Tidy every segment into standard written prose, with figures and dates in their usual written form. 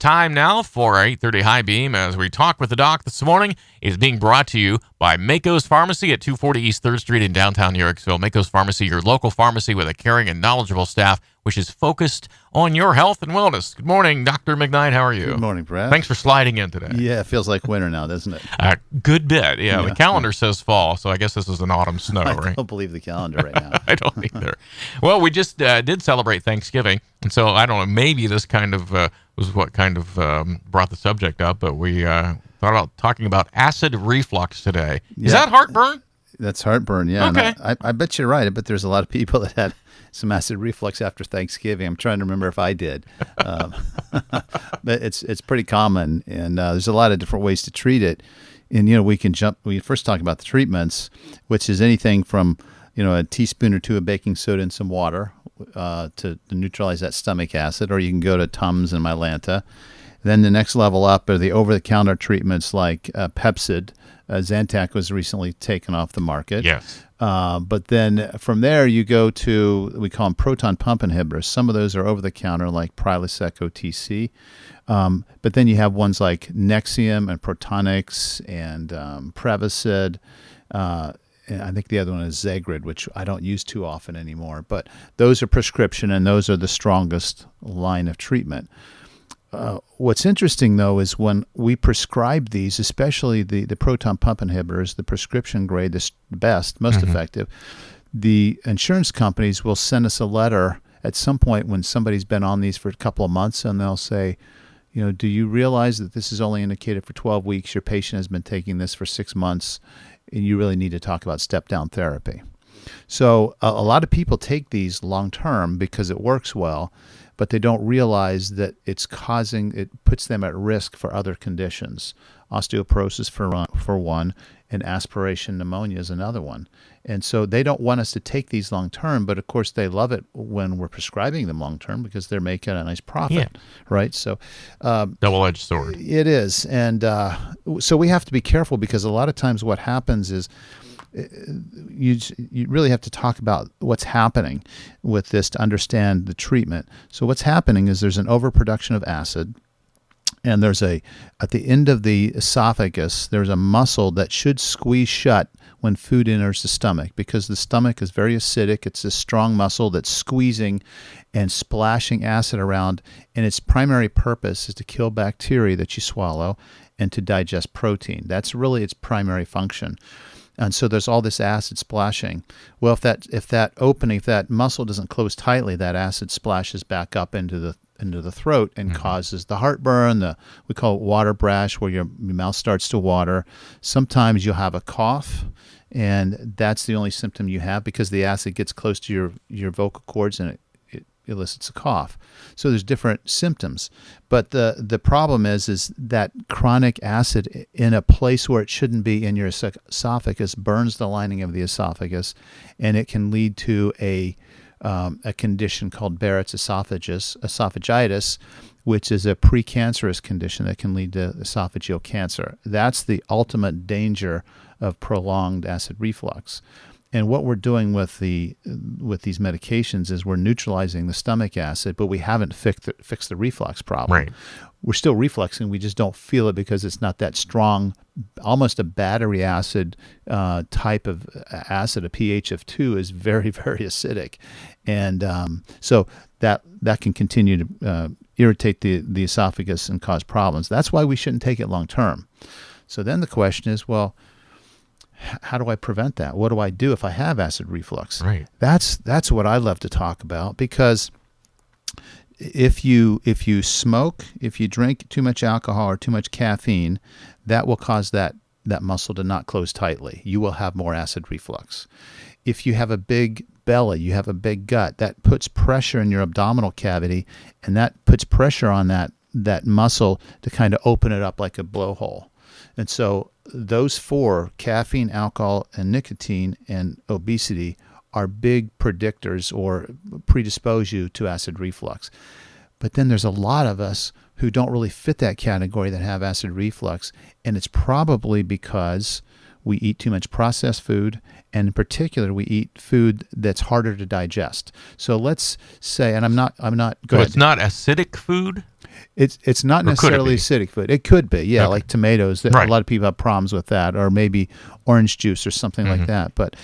time now for our 8:30 High Beam as we talk with the doc this morning. It is being brought to you by Mako's Pharmacy at 240 East 3rd Street in downtown Yorksville. Mako's Pharmacy, your local pharmacy with a caring and knowledgeable staff, which is focused on your health and wellness. Good morning, Dr. McKnight. How are you? Good morning, Brad. Thanks for sliding in today. Yeah, it feels like winter now, doesn't it? Good bit. Yeah, the calendar says fall, so I guess this is an autumn snow, right? I don't believe the calendar right now. I don't either. Well, we just did celebrate Thanksgiving, and so I don't know, maybe this kind of was what kind of brought the subject up, but we thought about talking about acid reflux today. Is that heartburn? That's heartburn, yeah. Okay. And I bet you're right. I bet there's a lot of people that had some acid reflux after Thanksgiving. I'm trying to remember if I did. But it's pretty common, and there's a lot of different ways to treat it. And, we first talk about the treatments, which is anything from, a teaspoon or two of baking soda and some water to neutralize that stomach acid, or you can go to Tums and Mylanta. Then the next level up are the over-the-counter treatments like Pepcid. Zantac was recently taken off the market. Yes. But then from there you go to, we call them proton pump inhibitors. Some of those are over-the-counter like Prilosec OTC. But then you have ones like Nexium and Protonix and Prevacid. And I think the other one is Zegrid, which I don't use too often anymore. But those are prescription, and those are the strongest line of treatment. What's interesting, though, is when we prescribe these, especially the proton pump inhibitors, the prescription grade, the best, most effective, the insurance companies will send us a letter at some point when somebody's been on these for a couple of months, and they'll say, do you realize that this is only indicated for 12 weeks? Your patient has been taking this for 6 months, and you really need to talk about step-down therapy. So a lot of people take these long-term because it works well, but they don't realize that it puts them at risk for other conditions. Osteoporosis for one, and aspiration pneumonia is another one. And so they don't want us to take these long-term, but of course they love it when we're prescribing them long-term because they're making a nice profit, right? So double-edged sword. It is. And so we have to be careful because a lot of times what happens is you really have to talk about what's happening with this to understand the treatment. So what's happening is there's an overproduction of acid, and at the end of the esophagus, there's a muscle that should squeeze shut when food enters the stomach because the stomach is very acidic. It's a strong muscle that's squeezing and splashing acid around, and its primary purpose is to kill bacteria that you swallow and to digest protein. That's really its primary function. And so there's all this acid splashing. Well, if that muscle doesn't close tightly, that acid splashes back up into the throat and causes the heartburn. We call it water brash, where your mouth starts to water. Sometimes you'll have a cough, and that's the only symptom you have because the acid gets close to your vocal cords and it elicits a cough. So there's different symptoms. But the problem is that chronic acid in a place where it shouldn't be in your esophagus burns the lining of the esophagus, and it can lead to a condition called Barrett's esophagitis, which is a precancerous condition that can lead to esophageal cancer. That's the ultimate danger of prolonged acid reflux. And what we're doing with these medications is we're neutralizing the stomach acid, but we haven't fixed the reflux problem. Right. We're still refluxing. We just don't feel it because it's not that strong, almost a battery acid type of acid. A pH of 2 is very, very acidic. And so that can continue to irritate the esophagus and cause problems. That's why we shouldn't take it long term. So then the question is, well, how do I prevent that? What do I do if I have acid reflux? Right. That's what I love to talk about because if you smoke, if you drink too much alcohol or too much caffeine, that will cause that muscle to not close tightly. You will have more acid reflux. If you have a big belly, you have a big gut, that puts pressure in your abdominal cavity, and that puts pressure on that muscle to kind of open it up like a blowhole. And so those four, caffeine, alcohol, and nicotine, and obesity, are big predictors or predispose you to acid reflux. But then there's a lot of us who don't really fit that category that have acid reflux, and it's probably because we eat too much processed food, and in particular, we eat food that's harder to digest. So let's say, and I'm not. Go So ahead. it's not acidic food? It's not Or could it necessarily be? acidic food. It could be, yeah, Okay. like tomatoes. A Right. lot of people have problems with that, or maybe orange juice or something Mm-hmm. like that. But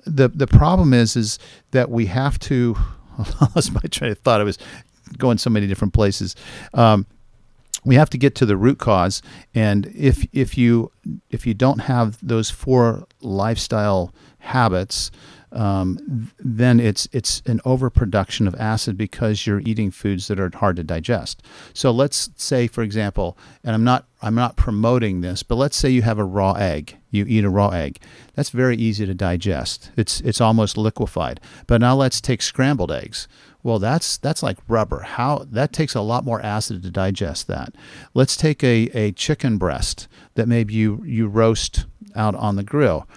the problem is that we have to. I lost my train of thought. I was going so many different places. We have to get to the root cause, and if you don't have those 4 lifestyle habits, then it's an overproduction of acid because you're eating foods that are hard to digest. So let's say, for example, and I'm not promoting this, but let's say you have a raw egg. You eat a raw egg. That's very easy to digest. It's almost liquefied. But now let's take scrambled eggs. Well, that's like rubber. That takes a lot more acid to digest that. Let's take a chicken breast that maybe you roast out on the grill.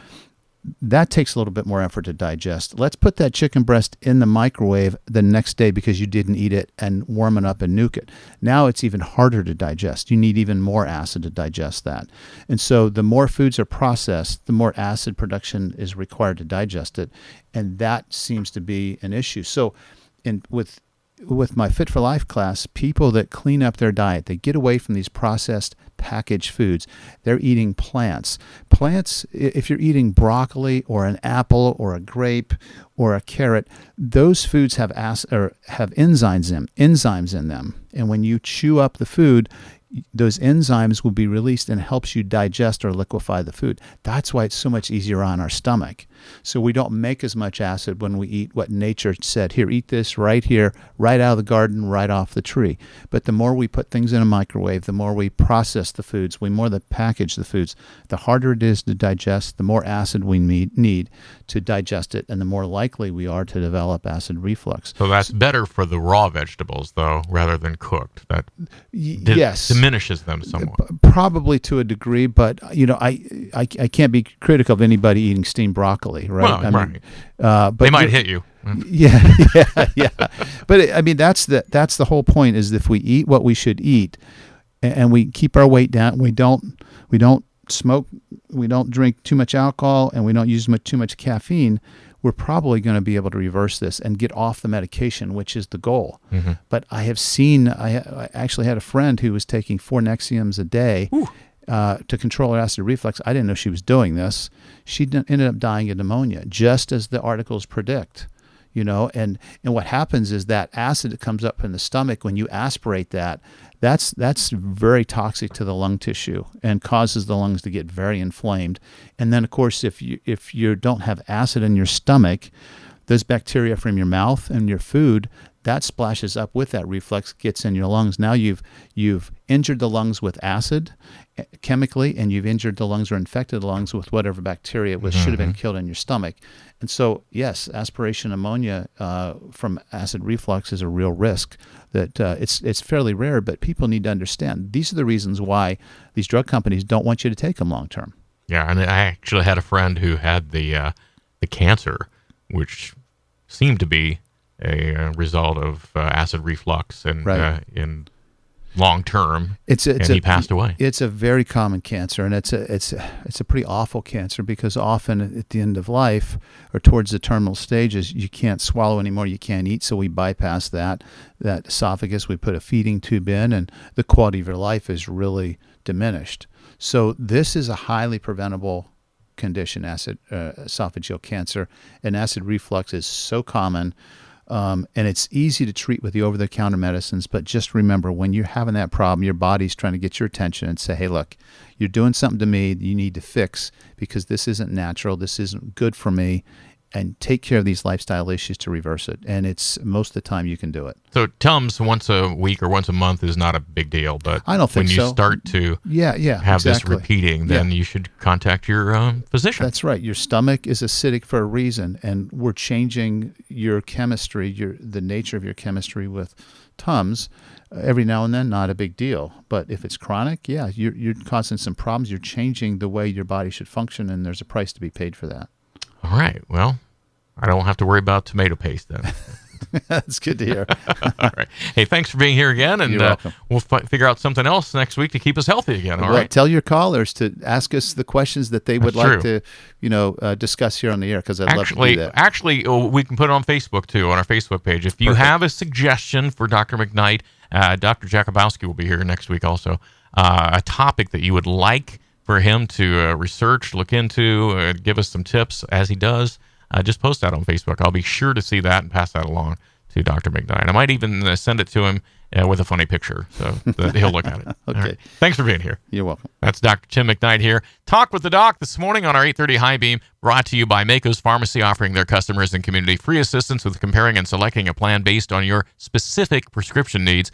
That takes a little bit more effort to digest. Let's put that chicken breast in the microwave the next day because you didn't eat it and warm it up and nuke it. Now it's even harder to digest. You need even more acid to digest that. And so the more foods are processed, the more acid production is required to digest it. And that seems to be an issue. So with my Fit for Life class, people that clean up their diet, they get away from these processed packaged foods. They're eating plants. Plants, if you're eating broccoli or an apple or a grape or a carrot, those foods have enzymes in them. And when you chew up the food, those enzymes will be released and helps you digest or liquefy the food. That's why it's so much easier on our stomach. So we don't make as much acid when we eat what nature said, here, eat this right here, right out of the garden, right off the tree. But the more we put things in a microwave, the more we process the foods, the more that package the foods, the harder it is to digest, the more acid we need to digest it, and the more likely we are to develop acid reflux. So that's better for the raw vegetables, though, rather than cooked. That Yes. diminishes them somewhat. Probably to a degree, but I can't be critical of anybody eating steamed broccoli, right? Well, right. But They might hit you. Yeah. But I mean, that's the whole point. Is if we eat what we should eat, and we keep our weight down, we don't smoke, we don't drink too much alcohol, and we don't use too much caffeine, we're probably going to be able to reverse this and get off the medication, which is the goal. Mm-hmm. But I have seen, I actually had a friend who was taking 4 Nexiums a day to control her acid reflux. I didn't know she was doing this. She ended up dying of pneumonia, just as the articles predict. And what happens is that acid that comes up in the stomach, when you aspirate that's very toxic to the lung tissue and causes the lungs to get very inflamed. And then, of course, if you don't have acid in your stomach, those bacteria from your mouth and your food, that splashes up with that reflux, gets in your lungs. Now you've injured the lungs with acid chemically, and you've injured the lungs or infected the lungs with whatever bacteria should have been killed in your stomach. And so, yes, aspiration pneumonia from acid reflux is a real risk. That it's fairly rare, but people need to understand these are the reasons why these drug companies don't want you to take them long term. Yeah, and I actually had a friend who had the cancer, which seemed to be a result of acid reflux and Right. in long term, and he passed away. It's a very common cancer, and it's a pretty awful cancer because often at the end of life or towards the terminal stages, you can't swallow anymore, you can't eat, so we bypass that esophagus, we put a feeding tube in, and the quality of your life is really diminished. So this is a highly preventable condition, esophageal cancer, and acid reflux is so common. And it's easy to treat with the over-the-counter medicines, but just remember, when you're having that problem, your body's trying to get your attention and say, hey, look, you're doing something to me you need to fix because this isn't natural, this isn't good for me, and take care of these lifestyle issues to reverse it. And it's most of the time you can do it. So Tums once a week or once a month is not a big deal, but I don't think when you so. start to have this repeating, then you should contact your physician. That's right. Your stomach is acidic for a reason, and we're changing your chemistry, the nature of your chemistry with Tums. Every now and then, not a big deal. But if it's chronic, you're causing some problems. You're changing the way your body should function, and there's a price to be paid for that. All right. Well, I don't have to worry about tomato paste then. That's good to hear. All right. Hey, thanks for being here again, and You're welcome. we'll figure out something else next week to keep us healthy again. All Well, right. tell your callers to ask us the questions that they would That's like true. to, discuss here on the air, because I'd love to do that. Actually, we can put it on Facebook too, on our Facebook page. If you Perfect. have a suggestion for Dr. McKnight, Dr. Jakubowski will be here next week also. A topic that you would like for him to research, look into, give us some tips as he does, just post that on Facebook. I'll be sure to see that and pass that along to Dr. McKnight. I might even send it to him with a funny picture so that he'll look at it. All Okay. right. Thanks for being here. You're welcome. That's Dr. Tim McKnight here. Talk with the Doc this morning on our 8:30 High Beam, brought to you by Mako's Pharmacy, offering their customers and community free assistance with comparing and selecting a plan based on your specific prescription needs.